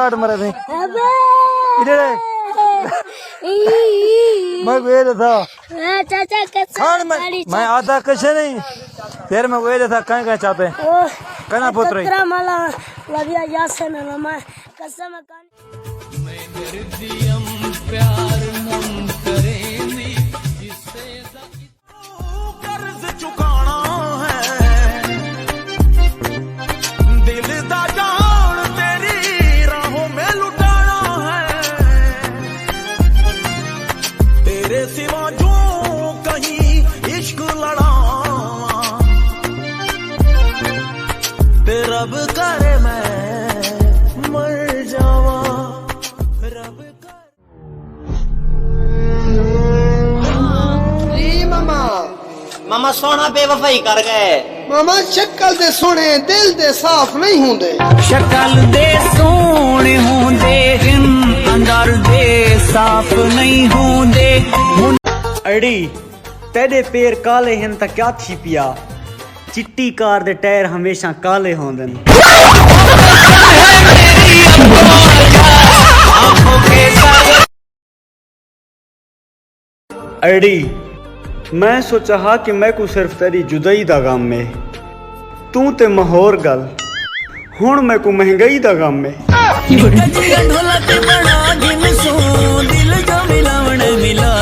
काट मरे थे इधर मैं वेद था चाचा खान मैं आधा कशे नहीं फिर मैं वेद था कहीं चाहते कहना पुत्र मला लविया यासन मैं कसम प्यार नम करेंगे जिससे कर्ज चुकाना है दिल दा जान तेरी राहों में लुटाना है तेरे सिवा जो कहीं इश्क लड़ा ते रब करे मैं मर जावा रब मामा सोना बेवफाई कर गए मामा शक्ल दे सोने दिल दे साफ नहीं होंदे शक्ल दे सोने होंदे अंदर दे साफ नहीं होंदे अड़ी तेरे पैर काले हैं तो क्या थी पिया चिट्टी कार दे टायर हमेशा काले होंदे अड़ी मैं सोचा हा कि मैं को सिर्फ तेरी जुदाई दा गम में तू ते महौर गल हुण मैं को महंगाई दा गम में ढोलक बना दिल सो दिल जो मिलावण मिला